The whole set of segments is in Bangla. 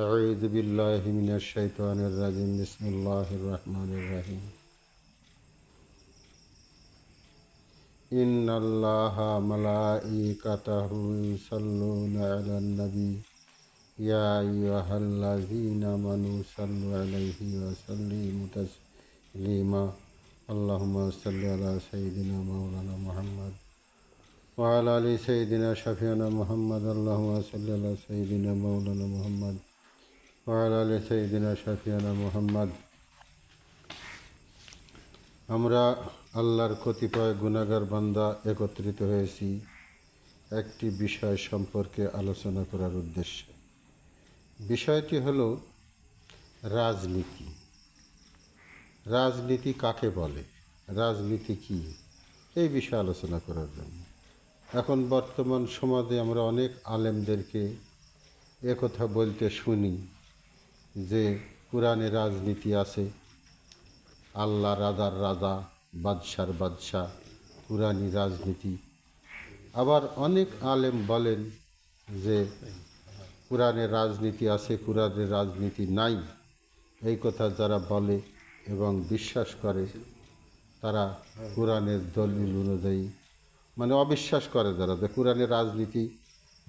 أعوذ بالله من الشيطان الرجيم بسم الله الرحمن الرحيم إن الله ملائكته يصلون على النبي يا أيها الذين آمنوا صلوا عليه وسلموا تسليما اللهم صل على سيدنا مولانا محمد وعلى آل سيدنا شفيعنا محمد اللهم صل على سيدنا مولانا محمد وعلى آل سيدنا شفيعنا محمد। আমরা আল্লাহর কতিপয় গুনাহগার বান্দা একত্রিত হয়েছি একটি বিষয় সম্পর্কে আলোচনা করার উদ্দেশ্যে। বিষয়টি হলো রাজনীতি। রাজনীতি কাকে বলে, রাজনীতি কি, এই বিষয়ে আলোচনা করার জন্য। এখন বর্তমান সমাজে আমরা অনেক আলেমদেরকে একথা বলতে শুনি যে কোরআনে রাজনীতি আছে, আল্লাহ রাজার রাজা, বাদশার বাদশাহ, কোরআনি রাজনীতি। আবার অনেক আলেম বলেন যে কোরআনে রাজনীতি আছে, কোরআনে রাজনীতি নাই। এই কথা যারা বলে এবং বিশ্বাস করে তারা কোরআনের দলিল অনুযায়ী মানে অবিশ্বাস করে যারা, যে কোরআনে রাজনীতি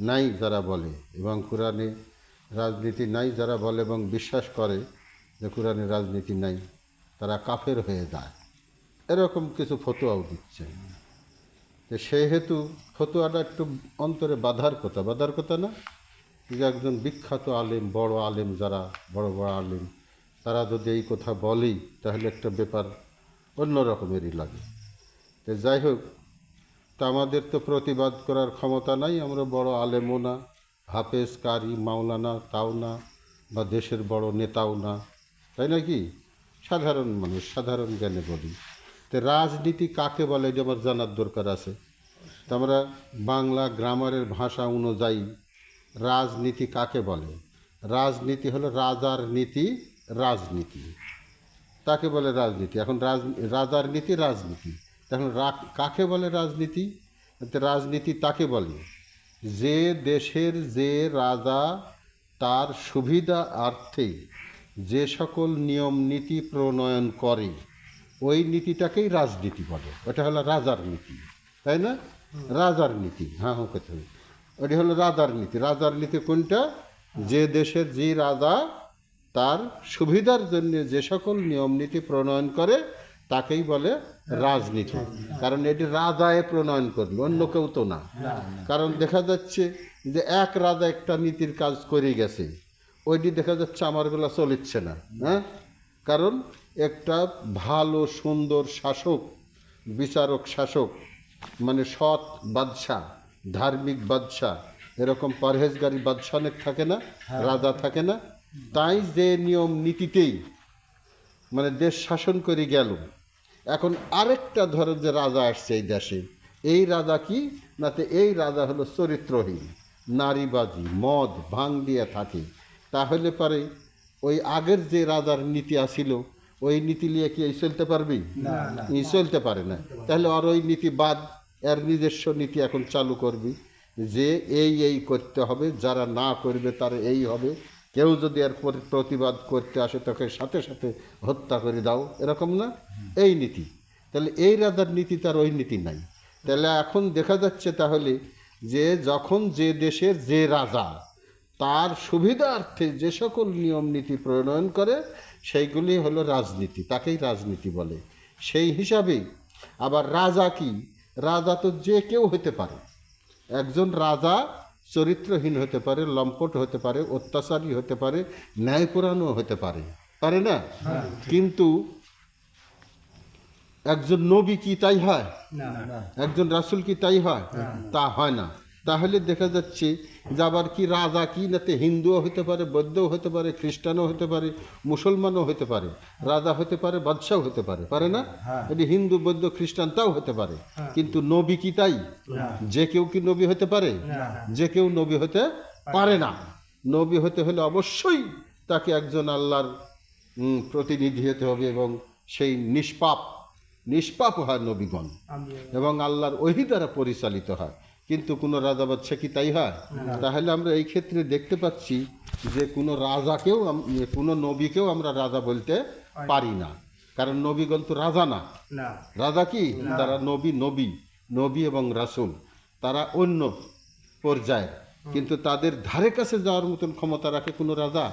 নাই যারা বলে এবং কোরআনে রাজনীতি নাই যারা বলে এবং বিশ্বাস করে যে কোরআনে রাজনীতি নাই, তারা কাফের হয়ে যায়। এরকম কিছু ফতোয়াও দিচ্ছে। তো সেহেতু ফতোয়াটা একটু অন্তরে বাধার কথা না, যে একজন বিখ্যাত আলেম, বড় আলেম, যারা বড় বড় আলেম, তারা যদি এই কথা বলেই তাহলে একটা ব্যাপার অন্য রকমেরই লাগে। তো যাই হোক, তা আমাদের তো প্রতিবাদ করার ক্ষমতা নাই, আমরা বড় আলেমও না, হাফেজ, কারি, মাওলানা তাও না, বা দেশের বড় নেতাও না, তাই নাকি? সাধারণ মানুষ, সাধারণ জ্ঞানে বলি। তো রাজনীতি কাকে বলে এটা আমার জানার দরকার আছে। তো আমরা বাংলা গ্রামারের ভাষা অনুযায়ী রাজনীতি কাকে বলে? রাজনীতি হলো রাজার নীতি, রাজনীতি তাকে বলে রাজনীতি। এখন রাজার নীতি রাজনীতি, এখন কাকে বলে রাজনীতি? রাজনীতি তাকে বলে যে দেশের যে রাজা তার সুবিধার্থে যে সকল নিয়ম নীতি প্রণয়ন করে ওই নীতিটাকেই রাজনীতি বলে। ওটা হলো রাজার নীতি, তাই না? রাজার নীতি, হ্যাঁ কথা, ওটি হলো রাজার নীতি। রাজার নীতি কোনটা? যে দেশের যে রাজা তার সুবিধার জন্য যে সকল নিয়ম নীতি প্রণয়ন করে তাকেই বলে রাজনীতি। কারণ এটি রাজায় প্রণয়ন করবে, অন্য কেউ তো না। কারণ দেখা যাচ্ছে যে এক রাজা একটা নীতির কাজ করে গেছে, ওইটি দেখা যাচ্ছে আমারগুলো চলিচ্ছে না। হ্যাঁ, কারণ একটা ভালো সুন্দর শাসক, বিচারক শাসক, মানে সৎ বাদশাহ, ধার্মিক বাদশাহ, এরকম পরহেজগারী বাদশাহ অনেক থাকে না, রাজা থাকে না? তাই যে নিয়ম নীতিতেই মানে দেশ শাসন করে গেল, এখন আরেকটা ধরো যে রাজা আসছে এই দেশে, এই রাজা কি না, তো এই রাজা হলো চরিত্রহীন, নারীবাজি, মদ ভাঙ দিয়ে থাকে। তাহলে পরে ওই আগের যে রাজার নীতি আসিল ওই নীতি নিয়ে কি এই চলতে পারবি? এই চলতে পারে না। তাহলে আর ওই নীতি বাদ, এর নিজস্ব নীতি এখন চালু করবি যে এই করতে হবে, যারা না করবে তার এই হবে, কেউ যদি এর প্রতিবাদ করতে আসে তাকে সাথে সাথে হত্যা করে দাও, এরকম না? এই নীতি। তাহলে এই রাজার নীতি, তার ওই নীতি নাই। তাহলে এখন দেখা যাচ্ছে তাহলে যে যখন যে দেশের যে রাজা তার সুবিধার্থে যে সকল নিয়ম নীতি প্রণয়ন করে সেইগুলি হলো রাজনীতি, তাকেই রাজনীতি বলে। সেই হিসাবে আবার রাজা কি? রাজা তো যে কেউ হতে পারে। একজন রাজা চরিত্রহীন হতে পারে, লম্পট হতে পারে, অত্যাচারী হতে পারে, ন্যায়পরায়ণও হতে পারে, পারে না? কিন্তু একজন নবী কি তাই হয়? একজন রাসূল কি তাই হয়? তা হয় না। তাহলে দেখা যাচ্ছে যে আবার কি রাজা কি না, তে হিন্দুও হতে পারে, বৌদ্ধও হতে পারে, খ্রিস্টানও হতে পারে, মুসলমানও হতে পারে, রাজা হতে পারে, বাদশাও হতে পারে, পারে না? এটি হিন্দু, বৌদ্ধ, খ্রিস্টান তাও হতে পারে। কিন্তু নবী কি তাই? যে কেউ কি নবী হতে পারে? যে কেউ নবী হতে পারে না। নবী হতে হলে অবশ্যই তাকে একজন আল্লাহর প্রতিনিধি হতে হবে এবং সেই নিষ্পাপ হয় নবীগণ এবং আল্লাহর ওহী দ্বারা পরিচালিত হয়। কিন্তু কোনো রাজা বাদশা কি তাই হয়? তাহলে আমরা এই ক্ষেত্রে দেখতে পাচ্ছি যে কোনো রাজাকেও কোনো নবীকেও আমরা রাজা বলতে পারি না, কারণ নবীগণ তো রাজা না। রাজা কি? তারা নবী এবং রাসূল, তারা অন্য পর্যায়ে, কিন্তু তাদের ধারে কাছে যাওয়ার মতন ক্ষমতা রাখে কোনো রাজা?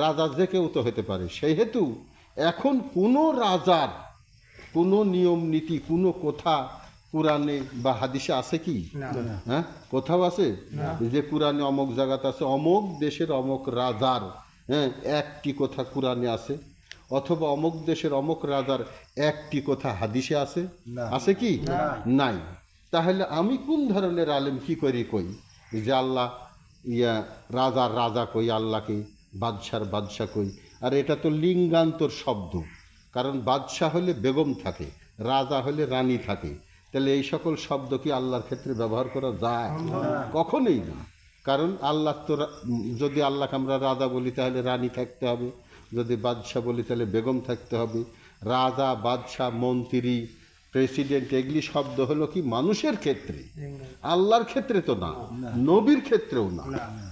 রাজা যে কেউ তো হতে পারে। সেই হেতু এখন কোনো রাজার কোনো নিয়ম নীতি কোনো কথা কোরআনে বা হাদিসে আছে কি? হ্যাঁ, কোথাও আছে যে কোরআনে অমুক জায়গাতে আছে অমুক দেশের অমুক রাজার একটি কথা কোরআনে আছে, অথবা অমুক দেশের অমুক রাজার একটি কথা হাদিসে আছে? আছে কি? নাই। তাহলে আমি কোন ধরনের আলেম কি করি কই যে আল্লাহ রাজার রাজা কই, আল্লাহকে বাদশার বাদশাহ কই? আর এটা তো লিঙ্গান্তর শব্দ, কারণ বাদশাহ হলে বেগম থাকে, রাজা হলে রানী থাকে। তাহলে এই সকল শব্দ কি আল্লাহর ক্ষেত্রে ব্যবহার করা যায়? কখনোই না। কারণ আল্লাহ তো, যদি আল্লাহকে আমরা রাজা বলি তাহলে রানী থাকতে হবে, যদি বাদশাহ বলি তাহলে বেগম থাকতে হবে। রাজা, বাদশাহ, মন্ত্রী, প্রেসিডেন্ট এগুলি শব্দ হলো কি মানুষের ক্ষেত্রে, আল্লাহর ক্ষেত্রে তো না, নবীর ক্ষেত্রেও না।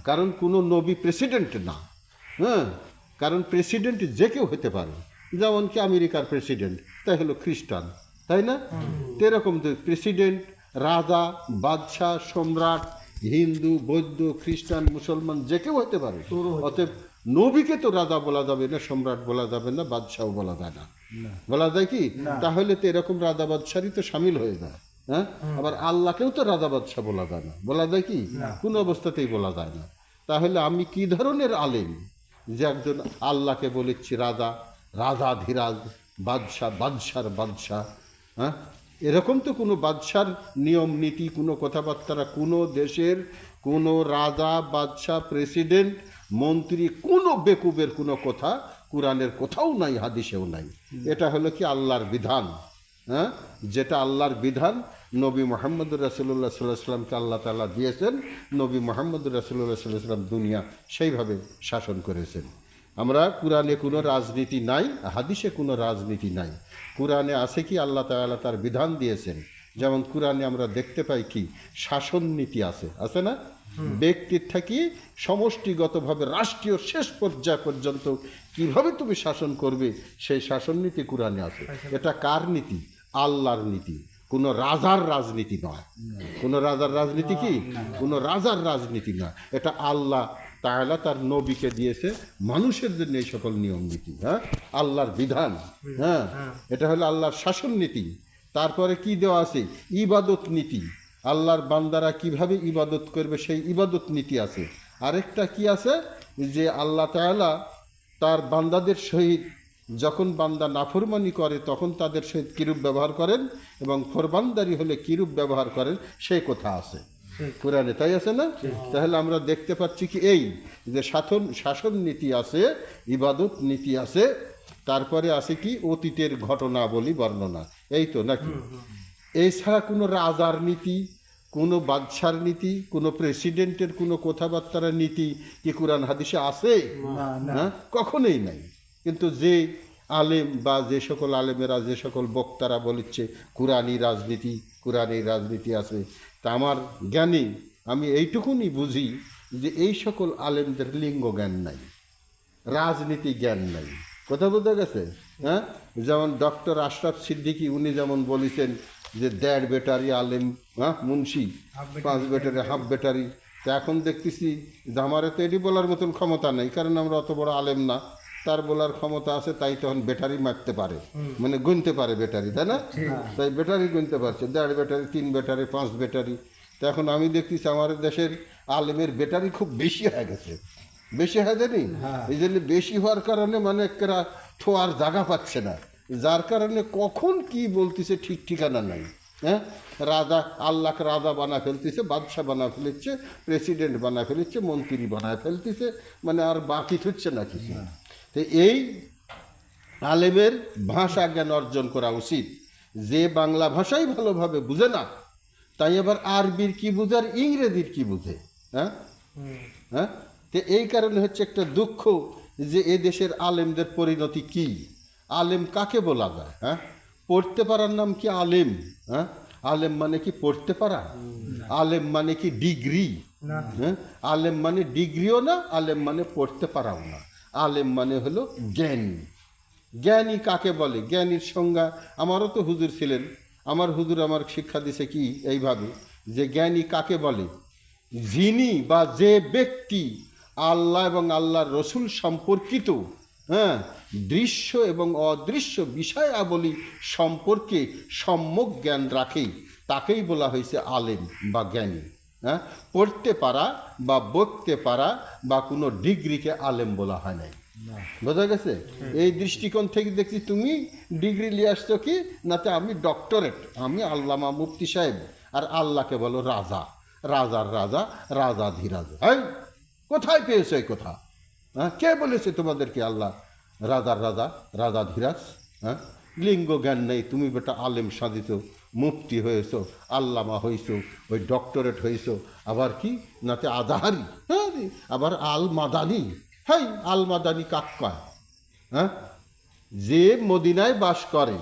কারণ কোনো নবী প্রেসিডেন্ট না। হ্যাঁ, কারণ প্রেসিডেন্ট যে কেউ হতে পারে। যেমন কি আমেরিকার প্রেসিডেন্ট তাই হলো খ্রিস্টান, তাই না? এরকম প্রেসিডেন্ট, রাজা, বাদশাহ, সম্রাট, হিন্দু, বৌদ্ধ, খ্রিস্টান, মুসলমান যে কেউ হতে পারে। অতএব নবীকে তো রাজা বলা যাবে না, সম্রাট বলা যাবে না, বাদশাহ বলা যায় না। বলা যায় কি? তাহলে তো এরকম রাজা বাদশারই তো সামিল হয়ে যায়। হ্যাঁ, আবার আল্লাহকেও তো রাজা বাদশাহ বলা যায় না। বলা যায় কি? কোনো অবস্থাতেই বলা যায় না। তাহলে আমি কি ধরনের আলেম যে একজন আল্লাহকে বলেছি রাজা, রাজাধিরাজ, বাদশাহ, বাদশার বাদশাহ? হ্যাঁ, এরকম তো কোনো বাদশার নিয়ম নীতি, কোনো কথাবার্তা, কোনো দেশের কোনো রাজা, বাদশাহ, প্রেসিডেন্ট, মন্ত্রী, কোনো বেকুবের কোনো কথা কোরআনের কোথাও নাই, হাদিসেও নাই। এটা হলো কি আল্লাহর বিধান। হ্যাঁ, যেটা আল্লাহর বিধান নবী মুহাম্মদুর রাসূলুল্লাহ সাল্লাল্লাহু আলাইহি ওয়াসাল্লামকে আল্লাহ তাআলা দিয়েছেন। নবী মুহাম্মদুর রাসূলুল্লাহ সাল্লাল্লাহু আলাইহি ওয়াসাল্লাম দুনিয়া সেইভাবে শাসন করেছেন। আমরা কোরআনে কোনো রাজনীতি নাই, হাদিসে কোনো রাজনীতি নাই। কোরআনে আছে কি আল্লাহ তাআলা তার বিধান দিয়েছেন। যেমন কোরআনে আমরা দেখতে পাই কি শাসন নীতি আছে, আছে না? ব্যক্তির থেকে সমষ্টিগতভাবে রাষ্ট্রীয় শেষ পর্যায় পর্যন্ত কিভাবে তুমি শাসন করবে সেই শাসন নীতি কোরআনে আছে। এটা কার নীতি? আল্লাহর নীতি, কোনো রাজার রাজনীতি নয়। কোনো রাজার রাজনীতি কি? কোনো রাজার রাজনীতি নয়। এটা আল্লাহ তাআলা তার নবীকে দিয়েছে মানুষের জন্য এই সকল নিয়ম নীতি। হ্যাঁ, আল্লাহর বিধান। হ্যাঁ, এটা হলো আল্লাহর শাসন নীতি। তারপরে কি দেওয়া আছে? ইবাদত নীতি। আল্লাহর বান্দারা কিভাবে ইবাদত করবে সেই ইবাদত নীতি আছে। আরেকটা কি আছে? যে আল্লাহ তাআলা তার বান্দাদের সহিত যখন বান্দা নাফরমানি করে তখন তাদের সহিত কিরূপ ব্যবহার করেন এবং ফরমানদারি হলে কিরূপ ব্যবহার করেন সেই কথা আছে কোরআনে, তাই আছে না? তাহলে আমরা দেখতে পাচ্ছি কি এই যে শাসন নীতি আছে, ইবাদত নীতি আছে, তারপরে আছে কি অতীতের ঘটনাবলী বর্ণনা, এই তো নাকি? এছাড়া কোনো রাজার নীতি, কোনো বাদশার নীতি, কোনো প্রেসিডেন্টের কোনো কথাবার্তার নীতি কি কোরআন হাদিসে আছে? হ্যাঁ, কখনোই নাই। কিন্তু যে আলেম বা যে সকল আলেমেরা, যে সকল বক্তারা বলেছে কোরআনই রাজনীতি আছে, তা আমার জ্ঞানী আমি এইটুকুনি বুঝি যে এই সকল আলেমদের লিঙ্গ জ্ঞান নাই, রাজনীতি জ্ঞান নাই। কথা বোঝা গেছে? হ্যাঁ, যেমন ডক্টর আশরাফ সিদ্দিকী উনি যেমন বলেছেন যে 1.5 ব্যাটারি আলেম, হ্যাঁ, মুন্সি 5 ব্যাটারি, হাফ ব্যাটারি। তো এখন দেখতেছি যে আমারও তো এটি বলার মতন ক্ষমতা নেই, কারণ আমরা অত বড় আলেম না। তার বলার ক্ষমতা আছে, তাই তখন ব্যাটারি মারতে পারে, মানে গুনতে পারে ব্যাটারি, তাই না? তাই ব্যাটারি গুনতে পারছে, 1.5 ব্যাটারি, 3 ব্যাটারি, 5 ব্যাটারি। তো এখন আমি দেখতেছি আমার দেশের আলেমের ব্যাটারি খুব বেশি হয়ে গেছে, বেশি হয়ে যায়নি? এই জন্য বেশি হওয়ার কারণে মানে একটা থোয়ার জায়গা পাচ্ছে না, যার কারণে কখন কি বলতেছে ঠিক ঠিকানা নাই। হ্যাঁ, রাজা, আল্লাহকে রাজা বানা ফেলতেছে, বাদশাহ বানা ফেলেছে, প্রেসিডেন্ট বানা ফেলেছে, মন্ত্রী বানায় ফেলতেছে, মানে আর বাকি হচ্ছে না কিছু। তো এই আলেমের ভাষা জ্ঞান অর্জন করা উচিত। যে বাংলা ভাষাই ভালোভাবে বুঝে না, তাই আবার আরবির কি বুঝে আর ইংরেজির কি বুঝে? হ্যাঁ, হ্যাঁ, তো এই কারণে হচ্ছে একটা দুঃখ যে এ দেশের আলেমদের পরিণতি কি। আলেম কাকে বলা যায়? হ্যাঁ, পড়তে পারার নাম কি আলেম? হ্যাঁ, আলেম মানে কি পড়তে পারা? আলেম মানে কি ডিগ্রি? হ্যাঁ, আলেম মানে ডিগ্রিও না, আলেম মানে পড়তে পারাও না, আলেম মানে হলো জ্ঞানী। জ্ঞানী কাকে বলে? জ্ঞানীর সংজ্ঞা, আমারও তো হুজুর ছিলেন, আমার হুজুর আমার শিক্ষা দিছে কি এইভাবে, যে জ্ঞানী কাকে বলে? যিনি বা যে ব্যক্তি আল্লাহ এবং আল্লাহর রসুল সম্পর্কিত, হ্যাঁ, দৃশ্য এবং অদৃশ্য বিষয়াবলী সম্পর্কে সম্যক জ্ঞান রাখে, তাকেই বলা হয়েছে আলেম বা জ্ঞানী। হ্যাঁ, পড়তে পারা বা বলতে পারা বা কোনো ডিগ্রিকে আলেম বলা হয় নাই। বোঝা গেছে? এই দৃষ্টিকোণ থেকে দেখছি তুমি ডিগ্রি নিয়ে আসছো কি নাতে আমি ডক্টরেট, আমি আল্লামা মুফতি সাহেব, আর আল্লাহকে বলো রাজা, রাজার রাজা, রাজাধিরাজা। এই কোথায় পেয়েছো এই কথা? হ্যাঁ, কে বলেছে তোমাদেরকে আল্লাহ রাজার রাজা, রাজাধিরাজ? হ্যাঁ, লিঙ্গ জ্ঞান নেই, তুমি বেটা আলেম সাধিত, মুফতি হয়েছো, আল্লামা হয়েছো, ওই ডক্টরেট হয়েছো, আবার কি নাতে আজাহারি, হ্যাঁ, আবার আল মাদানি। হ্যাঁ, আল মাদানি কাক কয়? হ্যাঁ, যে মদিনায় বাস করে,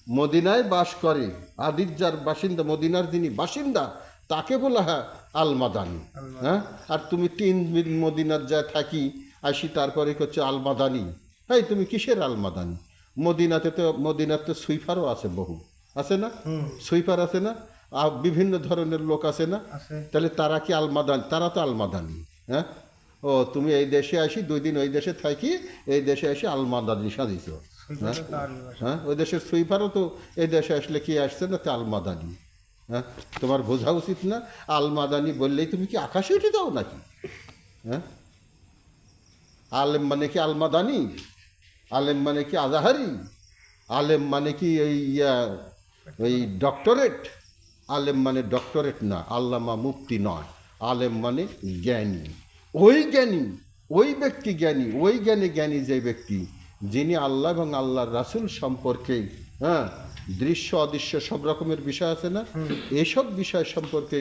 মদিনায় বাস করে, আদিজ্জার বাসিন্দা, মদিনার যিনি বাসিন্দা তাকে বলা হয় আল মাদানি। হ্যাঁ, আর তুমি 3 দিন মদিনার যা থাকি আসি তারপরে হচ্ছে আল মাদানি। এই তুমি কিসের আল মাদানি? মদিনার তো সুইপারও আছে, বহু আছে না? সুইপার আছে না? আর বিভিন্ন ধরনের লোক আছে না? তাহলে তারা কি আল মাদানি? তারা তো আল মাদানি। হ্যাঁ, ও তুমি এই দেশে আসি 2 দিন ওই দেশে থাকি, এই দেশে এসে আল মাদানি সাজিছ। হ্যাঁ, ওই দেশের সুইপারও তো এই দেশে আসলে কি আসছে না, তো আল মাদানি। হ্যাঁ, তোমার বোঝা উচিত না? আল মাদানি বললেই তুমি কি আকাশে উঠে যাও নাকি? হ্যাঁ, আলেম মানে কি আল মাদানি? আলেম মানে কি আজাহারি? আলেম মানে কি ওই ডক্টরেট? আলেম মানে ডক্টরেট না, আল্লামা মুফতি নয়। আলেম মানে জ্ঞানী। ওই জ্ঞানী, ওই ব্যক্তি জ্ঞানী, ওই জ্ঞানী জ্ঞানী যে ব্যক্তি যিনি আল্লাহ এবং আল্লাহর রাসূল সম্পর্কে, হ্যাঁ, দৃশ্য অদৃশ্য সব রকমের বিষয় আছে না, এসব বিষয় সম্পর্কে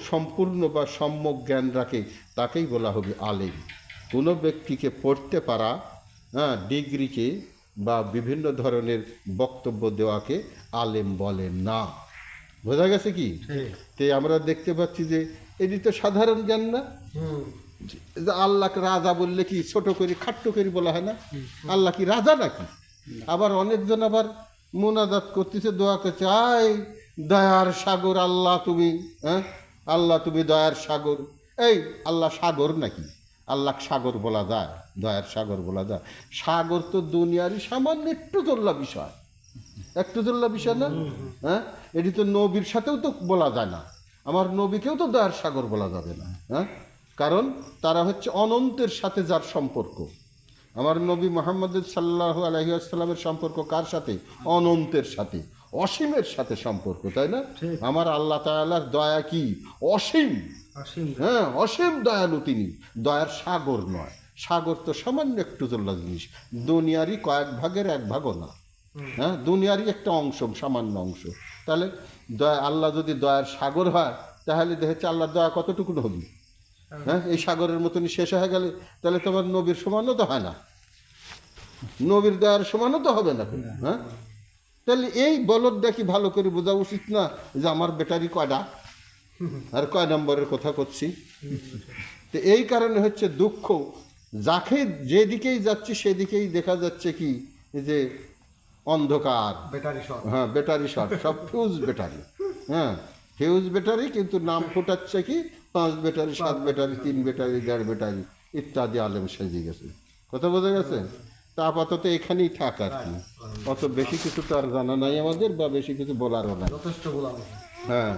সম্পূর্ণ বা সম্যক জ্ঞান রাখে, তাকেই বলা হবে আলেম। কোনো ব্যক্তিকে পড়তে পারা, হ্যাঁ, ডিগ্রিকে বা বিভিন্ন ধরনের বক্তব্য দেওয়াকে আলেম বলে না। বোঝা গেছে কি? তে আমরা দেখতে পাচ্ছি যে এটি তো সাধারণ জ্ঞান না। যে আল্লাহকে রাজা বললে কি ছোট করে খাট্ট করে বলা হয় না? আল্লাহ কি রাজা নাকি? আবার অনেকজন আবার মোনাজাত করতেছে, দোয়া করছে, আয় দয়ার সাগর আল্লাহ তুমি, হ্যাঁ, আল্লাহ তুমি দয়ার সাগর। এই আল্লাহ সাগর নাকি? আল্লাহ সাগর বলা যায়? দয়ার সাগর বলা যায়? সাগর তো দুনিয়ারই সামান্য একটু জল্লা বিষয়, একটু জল্লা বিষয় না? হ্যাঁ, এটি তো নবীর সাথেও তো বলা যায় না, আমার নবীকেও তো দয়ার সাগর বলা যাবে না। হ্যাঁ, কারণ তারা হচ্ছে অনন্তের সাথে যার সম্পর্ক। আমার নবী মুহাম্মদ সাল্লাল্লাহু আলাইহি ওয়াসাল্লামের সম্পর্ক কার সাথে? অনন্তের সাথে, অসীমের সাথে সম্পর্ক, তাই না? আমার আল্লাহ তাআলার দয়া কি? অসীম। হ্যাঁ, অসীম দয়ালু তিনি, দয়ার সাগর নয়। সাগর তো সামান্য একটু জল্লা জিনিস, দুনিয়ারই কয়েক ভাগের 1 ভাগও না। হ্যাঁ, দুনিয়ারই একটা অংশ, সামান্য অংশ। তাহলে আল্লাহ যদি দয়ার সাগর হয়, তাহলে দেখেছে আল্লাহর দয়া কতটুকু হবে? হ্যাঁ, এই সাগরের মতনই শেষ হয়ে গেলে তাহলে তোমার নবীর সমানও তো হয় না, নবীর দয়ার সমানও তো হবে না। হ্যাঁ, তাহলে এই বলদ দেখি ভালো করে বোঝা উচিত না যে আমার ব্যাটারি কয়টা আর কয় নম্বরের কথা করছি। তো এই কারণে হচ্ছে দুঃখ, যাকে যেদিকেই যাচ্ছি সেদিকেই দেখা যাচ্ছে কি যে অন্ধকার, হ্যাঁ, ব্যাটারি শর্ট, সব ফিউজ ব্যাটারি। হ্যাঁ, ফিউজ ব্যাটারি, কিন্তু নাম ফোটাচ্ছে কি 5 ব্যাটারি, 7 ব্যাটারি, 3 ব্যাটারি, 1.5 ব্যাটারি ইত্যাদি আলেম সেজে গেছে। কথা বোঝা গেছে? তা আপাতত এখানেই থাক আর কি, অত বেশি কিছু তো আর জানা নাই আমাদের, বা বেশি কিছু বলারও নাই। হ্যাঁ।